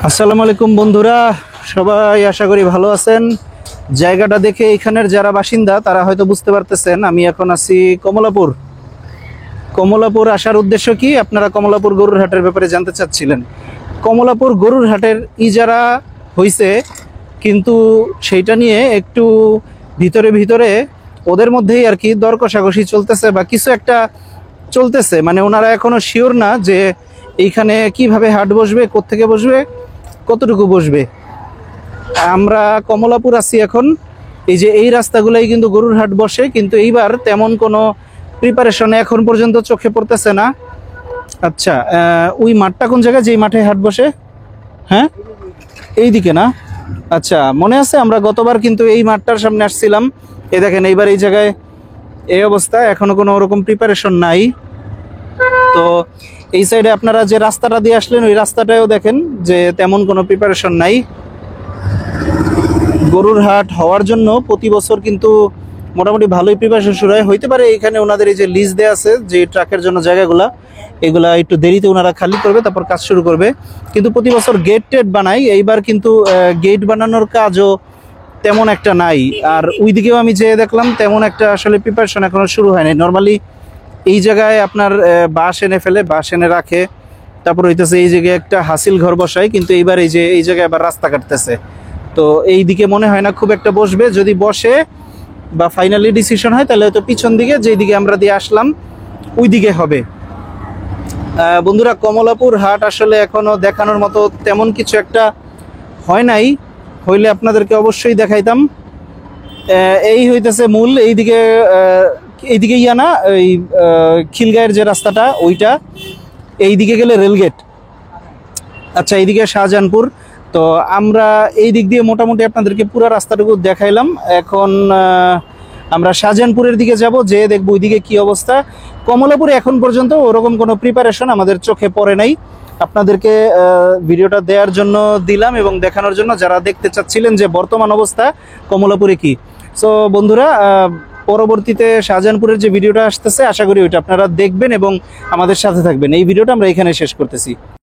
আসসালামু আলাইকুম বন্ধুরা, সবাই আশা করি ভালো আছেন। জায়গাটা দেখে এখানের যারা বাসিন্দা তারা হয়তো বুঝতে পারতেছেন আমি এখন আছি কমলাপুর। কমলাপুর আসার উদ্দেশ্য কি, আপনারা কমলাপুর গরুর হাটের ব্যাপারে জানতে চাচ্ছিলেন। কমলাপুর গরুর হাটের ইজারা হইছে, কিন্তু সেইটা নিয়ে একটু ভিতরে ভিতরে ওদের মধ্যেই আর কি দর কষাকষি চলতেছে বা কিছু একটা চলতেছে। মানে ওনারা এখনো শিওর না যে এইখানে কিভাবে হাট বসবে, কোত্থেকে বসবে, কতটুকু বসবে। আমরা কমলাপুর আছি এখন। এই যে এই রাস্তাগুলাই কিন্তু গরুর হাট বসে, কিন্তু এইবার তেমন কোনো প্রিপারেশন এখন পর্যন্ত চোখে পড়তেছে না। আচ্ছা, ওই মাঠটা কোন জায়গায়, যেই মাঠে হাট বসে? হ্যাঁ, এই দিকে না? আচ্ছা, মনে আছে আমরা গতবার কিন্তু এই মাঠটার সামনে আসছিলাম। এই দেখেন এইবার এই জায়গায় এই অবস্থা, এখনো কোনো ওরকম প্রিপারেশন নাই। তো এই সাইডে আপনারা যে রাস্তাটা দিয়ে আসলেন ওই রাস্তাটাও দেখেন যে তেমন কোনো প্রিপারেশন নাই। গরুর হাট হওয়ার জন্য প্রতি বছর কিন্তু মোটামুটি ভালোই প্রিপারেশন শুরু হয়। হইতে পারে এখানে ওনাদের এই যে লিজ দেওয়া আছে যে ট্রাকের জন্য জায়গাগুলা, এগুলা একটু দেরিতে ওনারা খালি করবে, তারপর কাজ শুরু করবে। কিন্তু প্রতি বছর গেট টেট বানাই, এইবার কিন্তু গেট বানানোর কাজও তেমন একটা নাই। আর ওইদিকেও আমি যে দেখলাম তেমন একটা আসলে প্রিপারেশন এখনো শুরু হয়নি। নর্মালি এই জায়গায় আপনার বাঁশ এনে ফেলে, বাঁশ এনে রাখে, তারপর হইতেছে এই জায়গায় একটা হাসিল ঘর বসায়। কিন্তু এইবার এই যে এই জায়গায় আবার রাস্তা কাটতেছে, তো এই দিকে মনে হয় না খুব একটা বসবে। যদি বসে বা ফাইনালি ডিসিশন হয় তাহলে হয়তো পিছন দিকে, যেই দিকে আমরা দিয়ে আসলাম ওই দিকে হবে। বন্ধুরা, কমলাপুর হাট আসলে এখনো দেখানোর মতো তেমন কিছু একটা হয় নাই, হইলে আপনাদেরকে অবশ্যই দেখাইতাম। এই হইতেছে মূল এইদিকে, এইদিকে ইয়া না, এই খিলগাঁয়ের যে রাস্তাটা ওইটা, এইদিকে গেলে রেলগেট। আচ্ছা, এইদিকে শাহজাহানপুর। তো আমরা এই দিক দিয়ে মোটামুটি আপনাদেরকে পুরো রাস্তাটুকু দেখাইলাম। এখন আমরা শাহজাহানপুরের দিকে যাব, যে দেখবো ওইদিকে কি অবস্থা। কমলাপুরে এখন পর্যন্ত ওরকম কোনো প্রিপারেশন আমাদের চোখে পড়ে নাই। আপনাদেরকে ভিডিওটা দেওয়ার জন্য দিলাম এবং দেখানোর জন্য, যারা দেখতে চাচ্ছিলেন যে বর্তমান অবস্থা কমলাপুরে কি। সো বন্ধুরা, পরবর্তীতে শাহজাহানপুরের যে ভিডিওটা আসতেছে আশা করি ওইটা আপনারা দেখবেন এবং আমাদের সাথে থাকবেন। এই ভিডিওটা আমরা এখানে শেষ করতেছি।